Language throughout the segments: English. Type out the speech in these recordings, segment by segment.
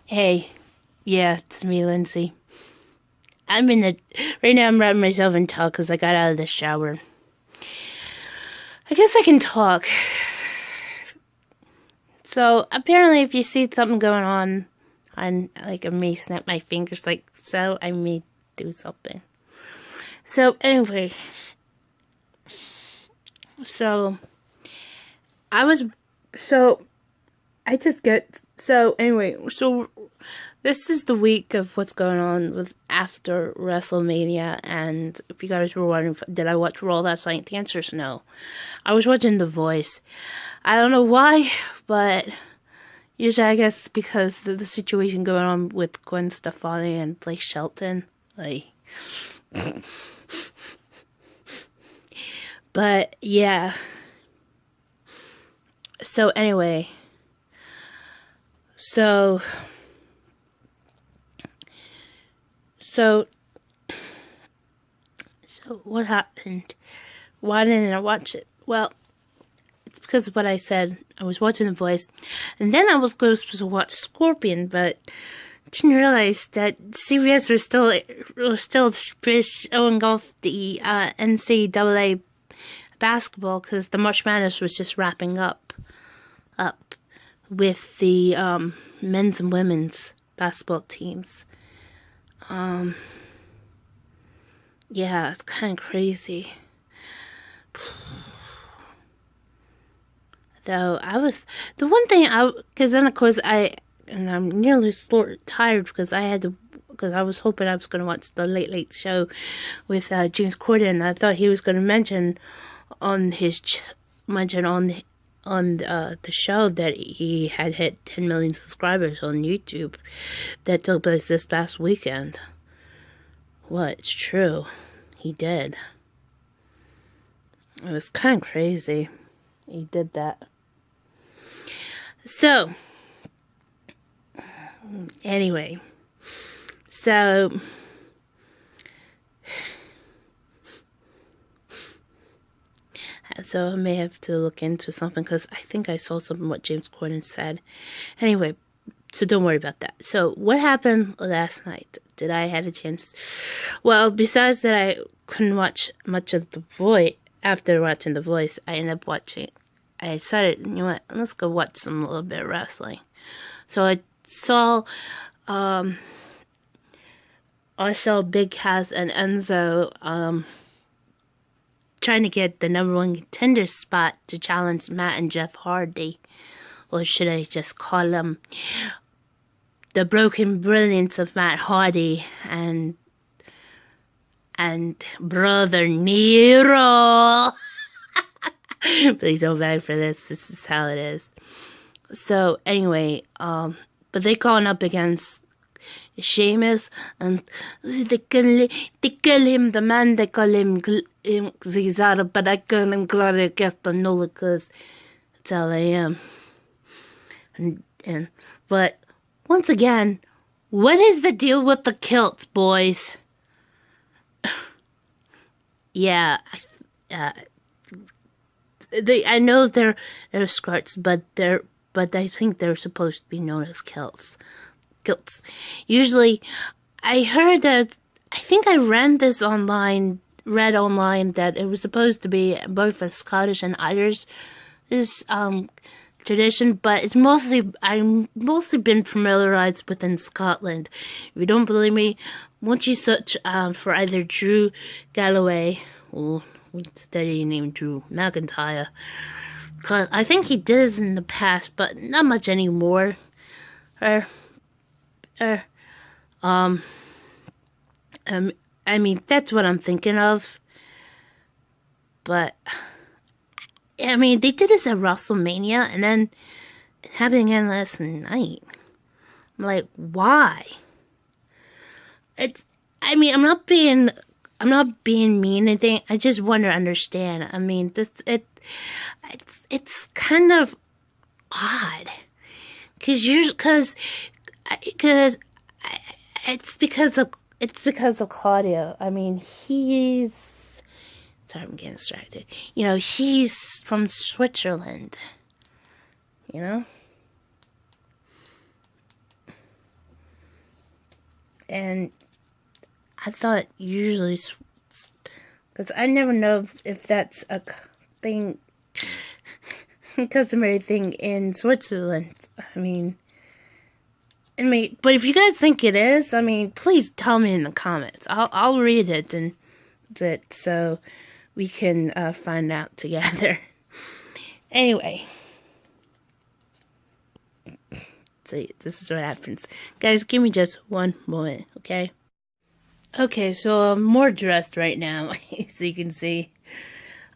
Hey, yeah, it's me, Lindsay. Right now I'm wrapping myself in towel because I got out of the shower. I guess I can talk. So, apparently if you see something going on, I may snap my fingers like so, I may do something. So, anyway. So, I was, so, I just get, so, anyway, so, this is the week of what's going on with after WrestleMania, and if you guys were wondering, did I watch Raw last night? The answer is no. I was watching The Voice. I don't know why, but usually I guess because of the situation going on with Gwen Stefani and Blake Shelton, but yeah. So anyway, so what happened? Why didn't I watch it? Well, it's because of what I said. I was watching The Voice, and then I was supposed to watch Scorpion, but didn't realize that CBS was still showing off the NCAA basketball because the March Madness was just wrapping up with the men's and women's basketball teams. Yeah, it's kind of crazy. Though because then of course I'm nearly tired because because I was hoping I was going to watch the Late Late Show with James Corden. I thought he was going to mention on the show that he had hit 10 million subscribers on YouTube. That took place this past weekend. What? It's true. He did. It was kind of crazy. He did that. So, anyway. So I may have to look into something because I think I saw something what James Corden said. Anyway, so don't worry about that. So what happened last night? Did I had a chance? Well, besides that I couldn't watch much of The Voice, after watching The Voice, I decided, you know what, let's go watch a little bit of wrestling. So I saw Big Cass and Enzo trying to get the #1 contender spot to challenge Matt and Jeff Hardy. Or should I just call them the broken brilliance of Matt Hardy and Brother Nero. Please don't beg for this. This is how it is. So anyway, but they going up against Sheamus, and they call him the man. They call him Cesaro, but I call him Claudio Castagnoli because that's how I am. But once again, what is the deal with the kilts, boys? Yeah, I know they're skirts, but I think they're supposed to be known as kilts. Usually, I heard that. I think I read online that it was supposed to be both a Scottish and Irish tradition, but I'm mostly been familiarized within Scotland. If you don't believe me, once you search for either Drew Galloway or study named Drew McIntyre, cause I think he did this in the past, but not much anymore. I mean that's what I'm thinking of, but. I mean, they did this at WrestleMania, and then it happened again last night. I'm like, why? I'm not being mean or anything. I just want to understand. I mean, it's kind of odd, because it's because of Claudio. I mean, sorry, I'm getting distracted. You know, he's from Switzerland. You know? And I thought usually, because I never know if that's a thing, customary thing in Switzerland. I mean, but if you guys think it is, I mean, please tell me in the comments. I'll read it and so we can find out together. Anyway, see, this is what happens, guys. Give me just one moment, okay? Okay, so I'm more dressed right now, as you can see.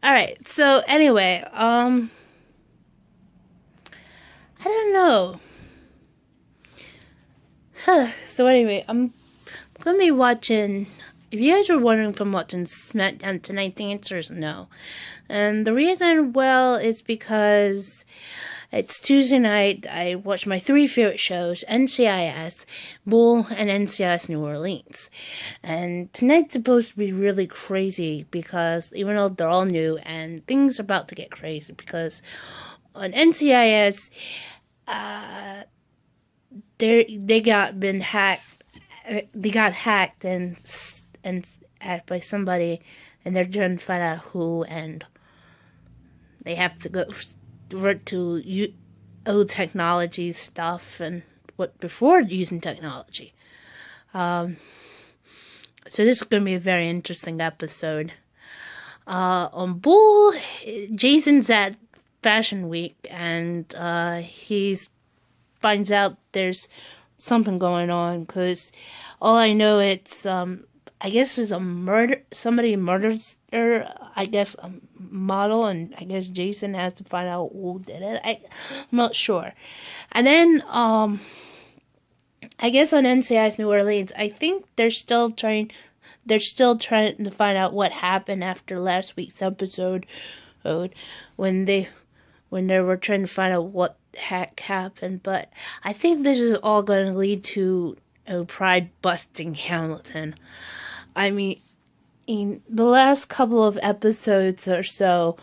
All right. So anyway, I don't know. So anyway, I'm gonna be watching. If you guys are wondering if I'm watching SmackDown tonight, the answer is no. And the reason, well, is because it's Tuesday night. I watch my 3 favorite shows: NCIS, Bull, and NCIS New Orleans. And tonight's supposed to be really crazy because even though they're all new, and things are about to get crazy because on NCIS, they got hacked and hacked by somebody, and they're trying to find out who, and they have to go to old technology stuff and what before using technology. So this is going to be a very interesting episode. On Bull, Jason's at Fashion Week, and he finds out there's something going on, because all I know, it's I guess it's a murder. Somebody murders her, I guess a model, and I guess Jason has to find out who did it. I'm not sure. And then I guess on NCIS New Orleans, I think they're still trying to find out what happened after last week's episode, when they were trying to find out what heck happened. But I think this is all going to lead to Pride busting Hamilton. I mean, in the last couple of episodes or so,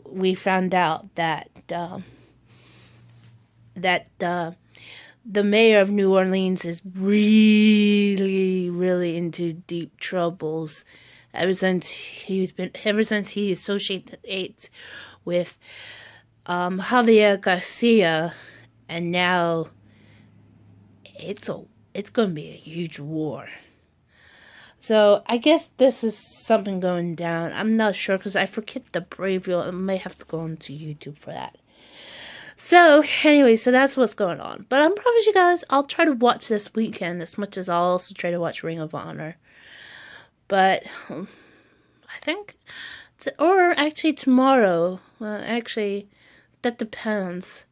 we found out that the mayor of New Orleans is really, really into deep troubles ever since he associates with Javier Garcia, and now it's going to be a huge war. So I guess this is something going down. I'm not sure because I forget the preview. I may have to go onto YouTube for that. So anyway, so that's what's going on. But I promise you guys, I'll try to watch this weekend as much as I'll also try to watch Ring of Honor. But I think, or actually tomorrow. Well, actually, that depends.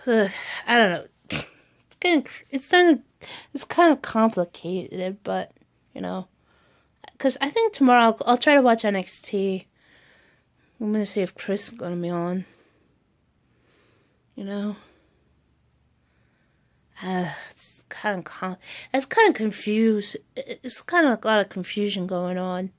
I don't know. It's kind of complicated, but you know, because I think tomorrow I'll try to watch NXT. I'm gonna see if Chris is gonna be on. You know, it's kind of confused. It's kind of a lot of confusion going on.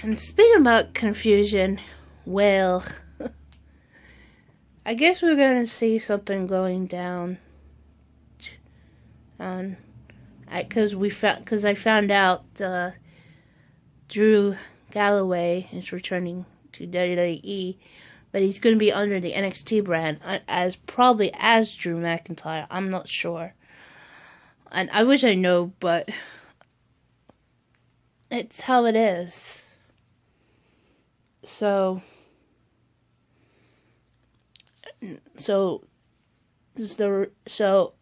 And speaking about confusion, well, I guess we're gonna see something going down. Because I found out Drew Galloway is returning to WWE, but he's gonna be under the NXT brand probably as Drew McIntyre. I'm not sure, and I wish I know, but it's how it is. So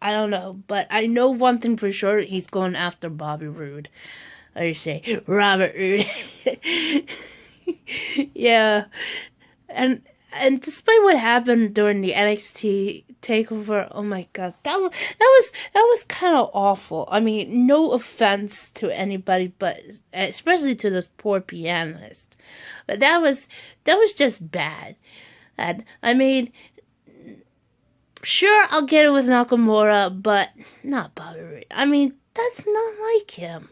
I don't know, but I know one thing for sure: he's going after Bobby Roode. Or you say Robert Roode. Yeah, and despite what happened during the NXT takeover, oh my god, that was kind of awful. I mean, no offense to anybody, but especially to this poor pianist, but that was just bad. And I mean, sure, I'll get it with Nakamura, but not Bobby Roode. I mean, that's not like him.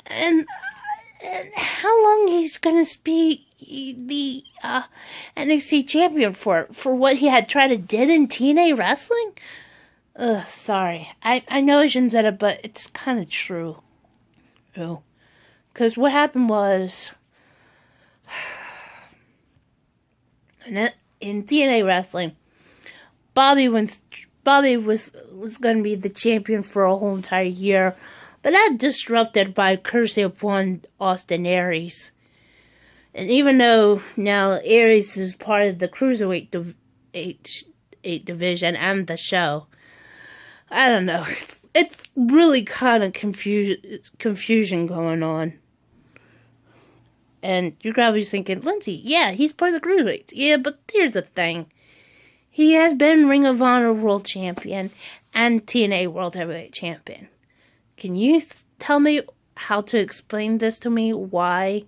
And how long he's gonna be the NXT champion for what he had tried to did in TNA wrestling? Ugh, sorry. I know I shouldn't say it, but it's kind of true. Oh. Because what happened was, in TNA wrestling, Bobby was going to be the champion for a whole entire year, but that disrupted by courtesy of one Austin Aries. And even though now Aries is part of the Cruiserweight division and the show, I don't know. It's really kind of confusion going on. And you're probably thinking, Lindsay, yeah, he's part of the Cruiserweights. Yeah, but here's the thing. He has been Ring of Honor World Champion and TNA World Heavyweight Champion. Can you tell me how to explain this to me? Why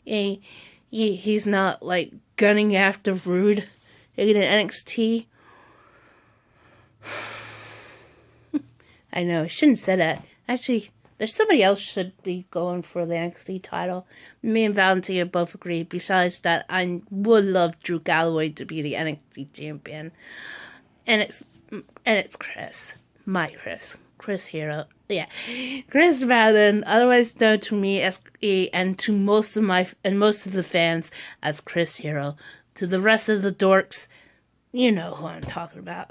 he's not, like, gunning after Rude in NXT? I know, I shouldn't say that. Actually, there's somebody else should be going for the NXT title. Me and Valentina both agree. Besides that, I would love Drew Galloway to be the NXT champion. And it's Chris. My Chris Hero. Yeah. Chris Madden, otherwise known to me as and to most of the fans as Chris Hero. To the rest of the dorks, you know who I'm talking about.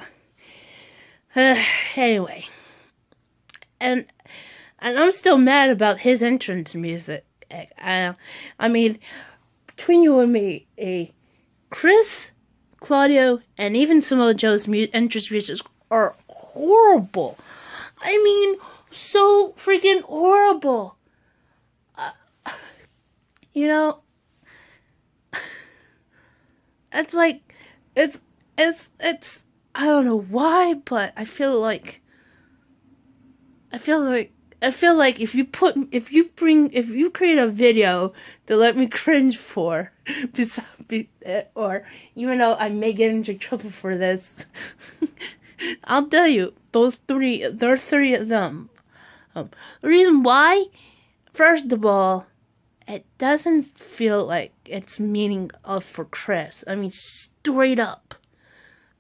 Anyway. And I'm still mad about his entrance music. I mean, between you and me, Chris, Claudio, and even Samoa Joe's entrance music are horrible. I mean, so freaking horrible. You know, it's like, it's, I don't know why, but I feel like if you create a video to let me cringe for, or even though I may get into trouble for this, I'll tell you, there are three of them. The reason why, first of all, it doesn't feel like it's meaning of for Chris. I mean, straight up.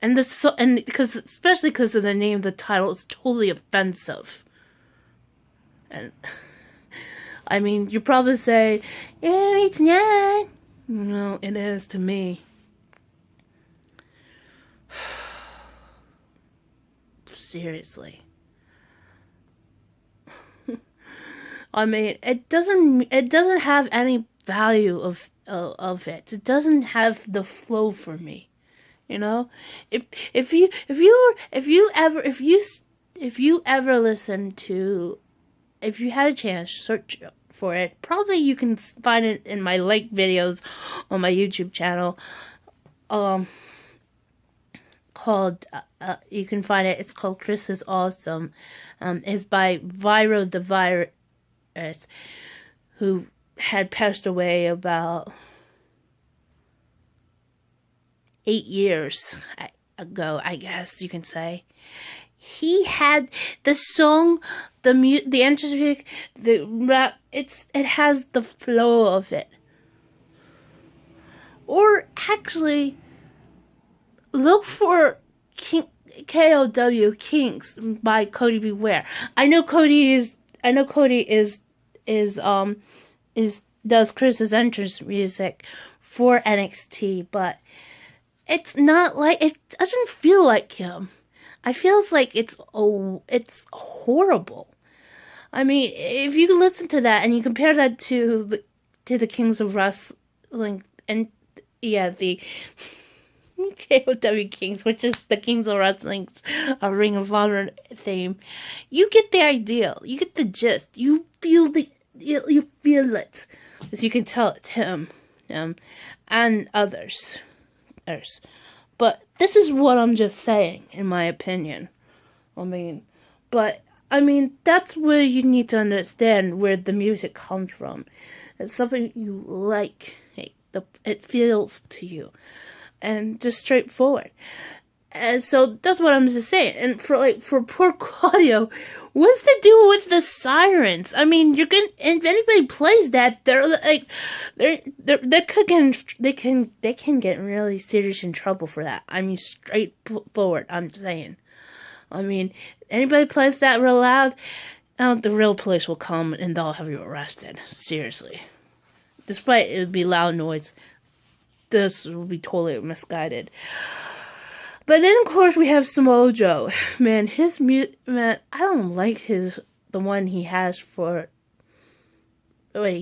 And especially because of the name of the title, it's totally offensive. And I mean, you probably say, "Yeah, it's not." No, it is to me. Seriously. I mean, it doesn't have any value of it. It doesn't have the flow for me. You know, if you ever listen to, if you had a chance, search for it. Probably you can find it in my like videos on my YouTube channel. Called you can find it. It's called Chris is Awesome. It's by Viro the Virus, who had passed away about 8 years ago, I guess you can say. He had the song, the entrance music, the rap. It has the flow of it. Or actually, look for KOW Kings by Cody Beware. I know Cody does Chris's entrance music for NXT, but it's not like, it doesn't feel like him. I feels like it's horrible. I mean, if you listen to that and you compare that to the Kings of Wrestling, and yeah, the KOW Kings, which is the Kings of Wrestling's Ring of Honor theme, you get the idea. You get the gist. You feel it, as you can tell it's him, and others. But this is what I'm just saying, in my opinion. That's where you need to understand where the music comes from. It's something you like. It feels to you. And just straightforward. And so that's what I'm just saying. And for poor Claudio, what's the deal with the sirens? I mean, if anybody plays that, they can get really serious in trouble for that. I mean, straightforward. I'm saying. I mean, anybody plays that real loud, the real police will come and they'll have you arrested. Seriously. Despite it would be loud noise, this will be totally misguided. But then, of course, we have Samoa Joe. Man, I don't like the one he has for, I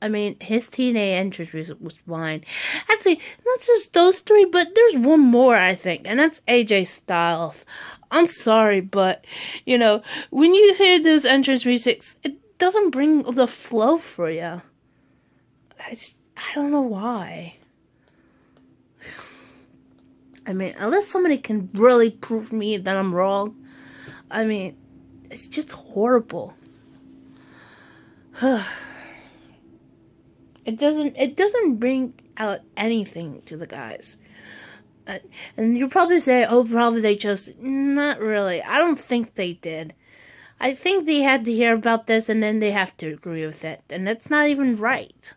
mean, his TNA entrance was fine. Actually, not just those three, but there's one more, I think, and that's AJ Styles. I'm sorry, but, when you hear those entrance musics, it doesn't bring the flow for you. I don't know why. I mean, unless somebody can really prove me that I'm wrong, I mean, it's just horrible. It doesn't bring out anything to the guys. And you'll probably say, oh, probably they just, not really. I don't think they did. I think they had to hear about this and then they have to agree with it. And that's not even right.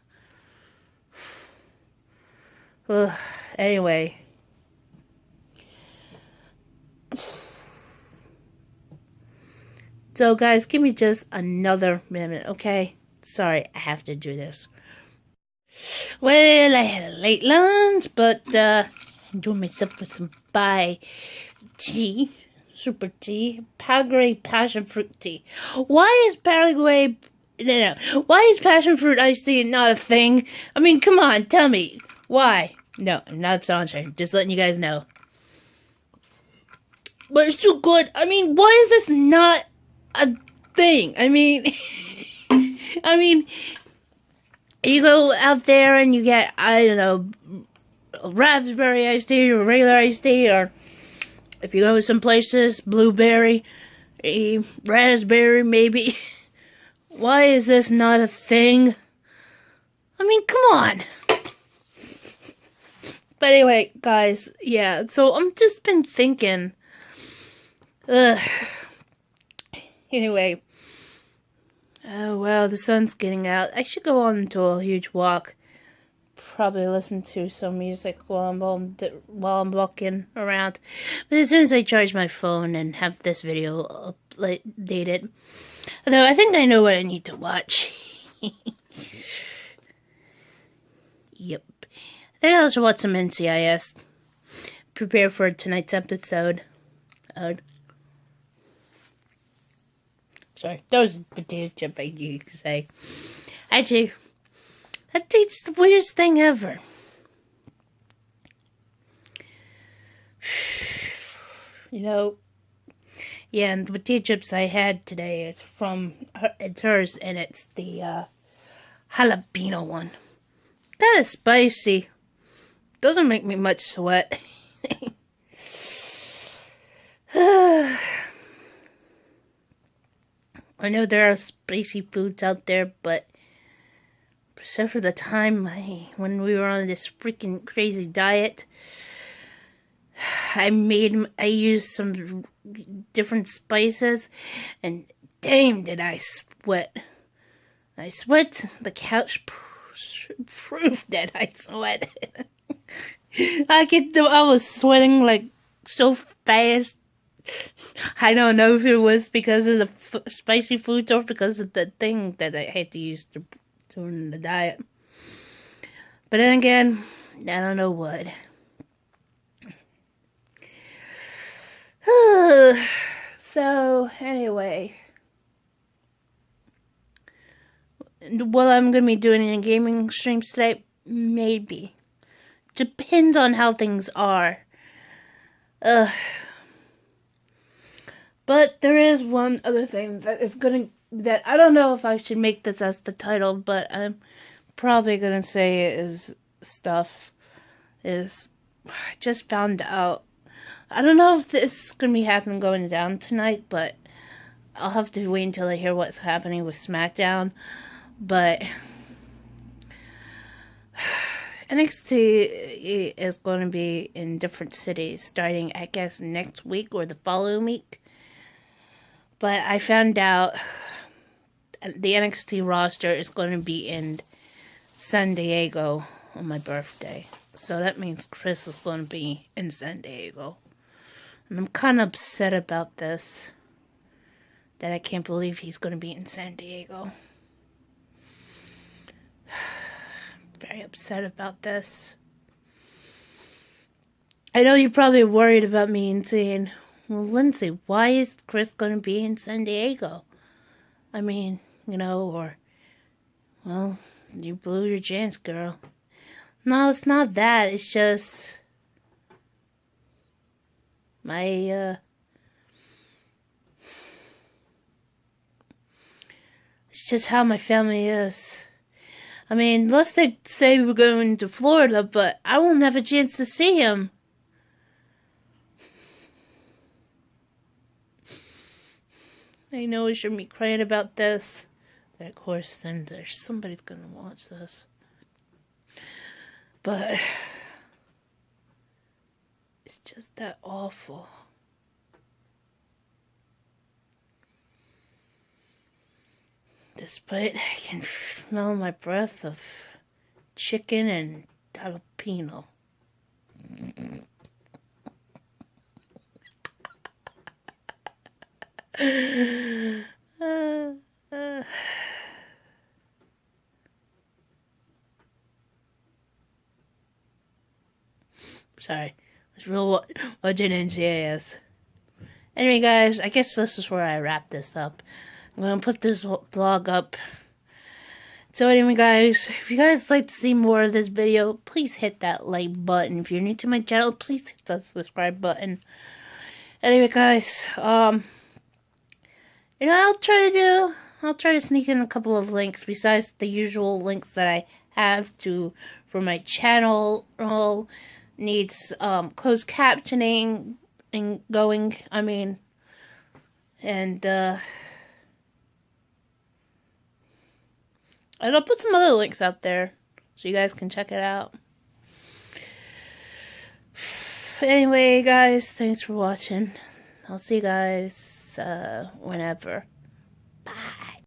Anyway. So, guys, give me just another minute, okay? Sorry, I have to do this. Well, I had a late lunch, but, enjoyed myself with some tea, super tea, Paraguay Passionfruit Tea. Why is Paraguay, why is Passionfruit iced tea not a thing? I mean, come on, tell me, why? No, I'm not sponsored, just letting you guys know. But it's too good. I mean, why is this not a thing? I mean, you go out there and you get, I don't know, raspberry iced tea or regular iced tea, or if you go some places, blueberry, raspberry maybe. Why is this not a thing? I mean, come on. But anyway, guys, yeah, so I've just been thinking, anyway, oh well, the sun's getting out. I should go on to a huge walk. Probably listen to some music while I'm walking around. But as soon as I charge my phone and have this video updated, although I think I know what I need to watch. Yep. I think I'll just watch some NCIS. Prepare for tonight's episode. Sorry, that was the potato chip I need to say. Actually, that's the weirdest thing ever. Yeah, and the potato chips I had today, it's hers, and it's the jalapeno one. Kind of spicy. Doesn't make me much sweat. I know there are spicy foods out there, but except for the time when we were on this freaking crazy diet, I used some different spices, and damn did I sweat. The couch proved that I sweat. I was sweating like so fast. I don't know if it was because of the spicy foods or because of the thing that I had to use during the diet. But then again, I don't know what. So, anyway. Will I'm going to be doing a gaming stream today? Maybe. Depends on how things are. But there is one other thing that I don't know if I should make this as the title, but I'm probably gonna say is I just found out. I don't know if this is gonna be going down tonight, but I'll have to wait until I hear what's happening with SmackDown. But NXT is going to be in different cities starting, I guess, next week or the following week. But I found out the NXT roster is going to be in San Diego on my birthday. So that means Chris is going to be in San Diego. And I'm kind of upset about this. That I can't believe he's going to be in San Diego. Very upset about this. I know you're probably worried about me and saying, well, Lindsay, why is Chris going to be in San Diego? I mean, or, well, you blew your chance, girl. No, it's not that. It's just it's just how my family is. I mean, unless they say we're going to Florida, but I won't have a chance to see him. I know I shouldn't be crying about this. But of course, then there's somebody's going to watch this. But it's just that awful. Despite I can smell my breath of chicken and jalapeno. Sorry, I was real watching NCIS. Anyway, guys, I guess this is where I wrap this up. I'm going to put this vlog up. So anyway, guys, if you guys like to see more of this video, please hit that like button. If you're new to my channel, please hit that subscribe button. Anyway, guys, I'll try to sneak in a couple of links besides the usual links that I have for my channel. Needs closed captioning and going. And I'll put some other links out there so you guys can check it out. Anyway, guys, thanks for watching. I'll see you guys whenever.